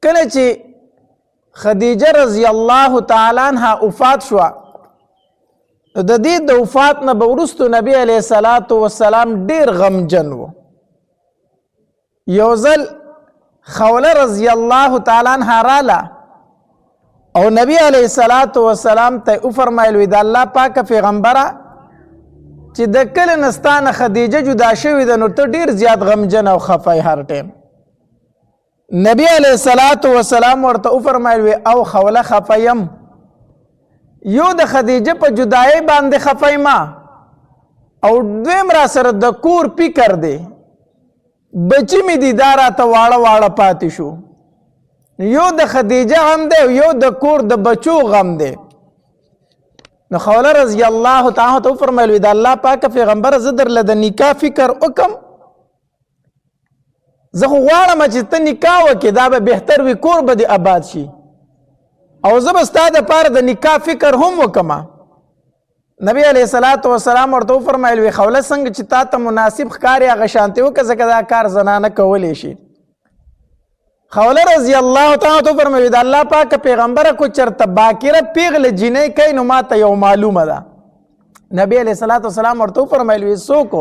کله چې خدیجه رضی الله تعالی عنها وفات شوه د دې د وفات نه به وروستو نبی علیه الصلاة والسلام ډېر غمجن و. یو ځل خوله رضی الله تعالی عنها راله او نبی علیه الصلاة والسلام ته وفرمایل وی د الله پاکه پیغمبره چې د کله نه ستا نه خدیجه جدا شوې ده نو ته ډېر زیات غمجن او خفه هر ټیم. نبی علیه الصلاة والسلام ورته وفرمایل وی او خوله خفه یم، یو د خدیجه په جدایۍ باندې خفه یم او دویم را سره د کور فکر دی، بچی مې دي دا راته واړه واړه پاتې شو. یو د خدیجه غم دی یو د کور د بچو غم دی. نو خوله رضی الله تعالی ته وفرمایل د الله پاکه پیغمبره زه درله د نکاح فکر وکم، زه خو غواړم چې ته نکاح وکړې دا به بهتر وي، کور به دې آباد شي او زه به ستا دپاره د نکاح فکر هم وکړم. نبی علیه الصلاة والسلام ورته وفرمایل وی خوله څنګه چې تا ته مناسب ښکاري هغه شانتې وکړه ځکه دا کار زنانه کولی شي. خوله رضی الله تعالی ته وفرمایل د الله پاکه پیغمبره کو چرته باکره پیغله جینۍ کوي نو ما ته یو معلومه ده. نبی علیه الصلاة والسلام ورته وفرمایل وی څوک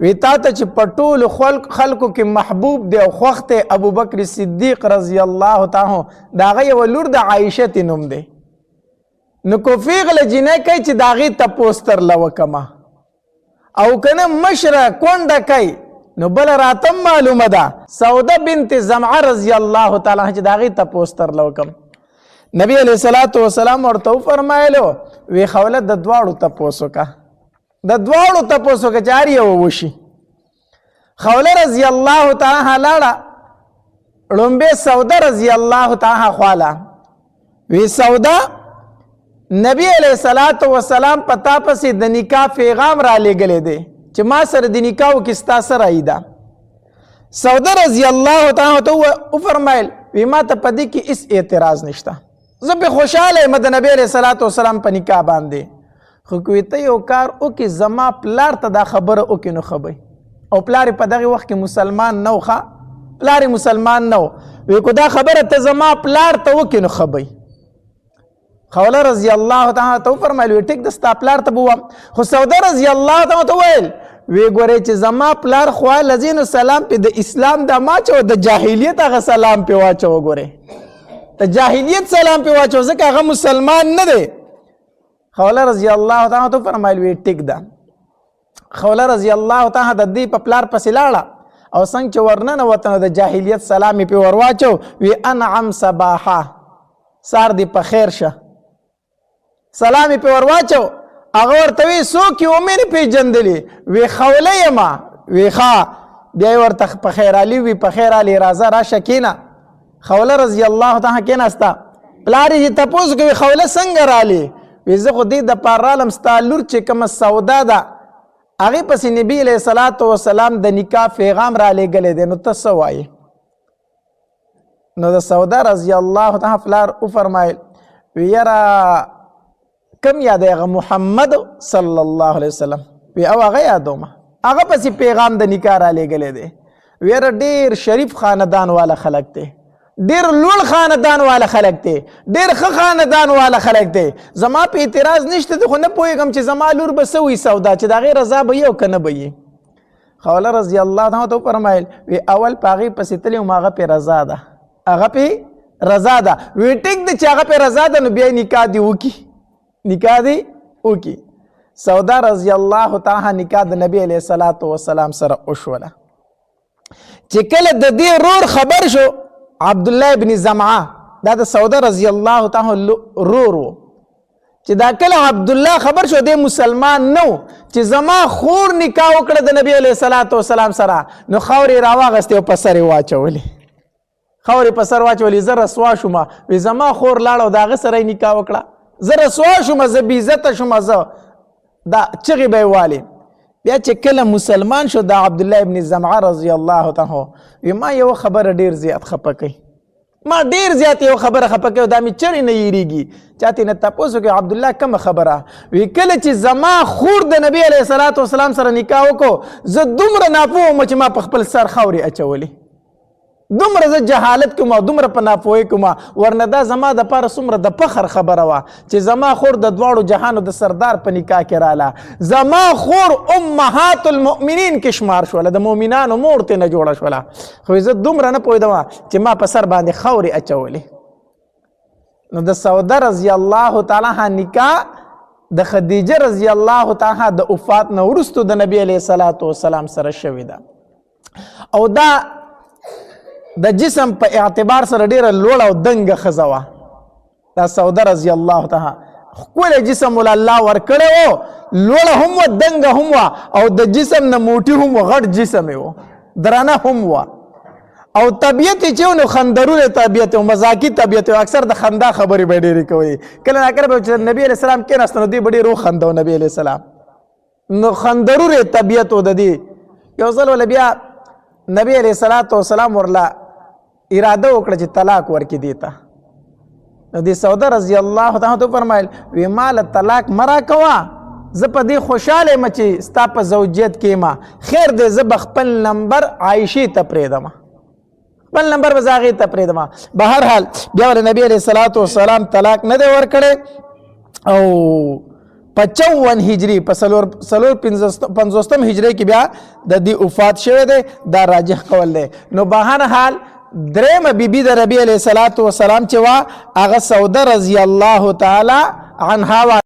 وی تا ته چې په ټولو خلکو کې محبوب دی او خوښ دی ابوبکر صدیق رضی الله تعالی د هغه یوه لور د عایشې نوم دی. نو کو پیغله جینۍ کوي چې د هغې تپوس ترله وکمه او که نه مشره کونډه کوي نو بله راته معلومه ده سوده بنت زمعه رضی الله تعالی عنها چې د هغې تپوس ترله وکم. نبی علیه الصلاة والسلام ورته وفرمایلو وی خوله د دواړو تپوس وکړه، د دواړو تپوس وکړه چې هر یو وشي. خوله رضی الله تعالی عنها لاړه ړومبې سوده رضی الله تعالی عنها خواله وی سوده نبی علیه الصلاة والسلام په تا پسې د نکاح پیغام را لېږلی دی چې ما سره د نکاح وکړې ستا څه رایي ده. سوده رضی الله تعالی ته وفرمایل وی ما ته په دې کې هېڅ اعتراض نشته، زه پې خوشحاله یم د نبی علیه الصلاة والسلام په نکاح باندې، خو که ته یو کار وکړې زما پلار ته دا خبره وکړې نو ښه به او پلار یې په دغې وخت کې مسلمان نه و، ښه پلار یې مسلمان نه و، وی که دا خبره ته زما پلار ته وکړې نو ښه به. خوله رضی الله تعالی ته وفرمایل وی ټیک ده ستا پلار ته به ووایم، خو سوده رضی الله تعالی ته وویل وی ګورئ چې زما پلار خوا لذینو سلام پې د اسلام دا ما اچوه د جاهلیت هغه سلام پې واچوه، ګورئ د جاهلیت سلام پې واچوه ځکه هغه مسلمان نه دی. خوله رضی الله تعالی ته وفرمایل وی ټیک ده. خوله رضی الله تعالی د دې په پلار پسې لاړه او څنګه چې ورننوته نو د جاهلیت سلام یې پې ورواچو وی انعم صباحه سار دې په خیر شه، سلام یې پې ورواچو. هغه ورته وی څوک یې ومې نه پېژندلې وی خوله یمه وی ښه بیا یې ورته په خیرعلي وی په خیرعلي راځه راشه کښېنه. خوله رضی الله تعالی کښېناسته، پلار یې تپوس کوي خوله څنګه رالې وی زه خو دې دپاره رالم ستا لور چې کومه سودا ده هغې پسې نبي علیه الصلاة والسلام د نکاح پیغام را لېږلی دی نو ته څه وایې. نو د سودا رضی الله تعالی پلار وفرمایل وی یاره کم یاد هغه محمد صلی الله علیه وسلم وی او هغه یادومه هغه پسې پیغام د نکاح را لېږلی دی. وی یاره ډېر شریف خاندان والا خلک دی، ډېر لوړ خاندان والا خلک دی، ډېر ښه خاندان والا خلک دی، زما په اعتراض نشته دی، خو نه پوهېږم چې زما لور به څه وي سودا چې د هغې رضا به یې او که نه به یې. خوله رضی الله تعالی ته وفرمایل وی اول په هغې پسې تللی وم هغه پې رضا ده، هغه پې رضا ده. وی ټیک ده چې هغه پې رضا ده نو بیا یې نکاح دې وکړي، نکاح دې وکړي. سودا رضی الله تعالی نکاح د نبی علیه الصلاة والسلام سره وشوله. چې کله د دې رور خبر شو عبدالله ابن زمعه دا د سوده رضی الله تعالی رور و، چې دا کله عبدالله خبر شو دی مسلمان نو چې زما خور نکاح وکړه د نبی علیه الصلاة والسلام سره نو خاورې راواغستې او په سر یې واچولې، خاورې په سر واچولې. زه رسوا شومه وی زما خور لاړه او د هغه سره یې نکاح وکړه، زه رسوا شومه، زه بېعزته شومه، زه دا چغې به یې والې. بیا چې کله مسلمان شو د عبدالله ابن زمعه رضی الله تعالی وی ما یو خبره ډېر زیات خفه کوي، ما ډېر زیات یو خبره خفه کوي، دا مې چرې نه یېرېږي. چا ترې نه تپوس وکړي عبدالله کومه خبره؟ وی کله چې زما خور د نبي علیه الصلاة والسلام سره نکاح وکړو زه دومره ناپوه وم چې ما په خپل سر خاورې اچولې، دومره زه جهالت کوم او دومره په ناپوهۍ کوم ورنه دا زما دپاره څومره د فخر خبره وه چې زما خور د دواړو جهانو د سردار په نکاح کې راله زما خور امهات المؤمنین کې شمار شوله د مؤمنانو مور ترې نه جوړه شوله خو زه دومره نه پوهېدم چې ما په سر باندې خاورې اچولې نو د سوده رضی الله تعالی عنها نکاح د خدیجه رضی الله تعالی عنها د وفات نه وروستو د نبی علیه الصلاة والسلام سره شوې ده او دا د جسم په اعتبار سره ډیره لوړه او دنګه ښځه وه دا سوده رضی الله تعالی ښکلی جسم ول الله ورکړی و لوړه هم وه دنګه هم وه او د جسم نه موټي هم و غټ جسم یې و درانه هم وه او طبیعت یې چې و نو خندرونه طبیعت و مزاقي طبیعت و اکثر د خندا خبرې به یې ډېرې کوي کله ناکله به چې نبي علیه السلام کېناسته نو دوی به ډېر وخندو نبي علیه السلام نو خندرونه طبیعت و د دې یو ځل وله بیا نبی علیه السلام ورله اراده وکړه چې طلاق ورکړي دې ته نو دې سوده رضی الله تعالی عنها فرمایل وی ماله طلاق مه راکوه زه په دې خوشحاله یم چې ستا په زوجیت کې یم خیر دی زه به خپل نمبر عایشې ته پرېږدم خپل نمبر به زه هغې ته پرېږدم به هر حال بیا ورله نبي علیه الصلاة والسلام طلاق نه دی ورکړی او په 54 هجري په 450 هجري کې بیا د دې وفات شوی دی دا راجح قول دی نو به هر حال درېمه بیبي د نبي علیه الصلاة والسلام چې وه هغه سوده رضی الله تعالی عنها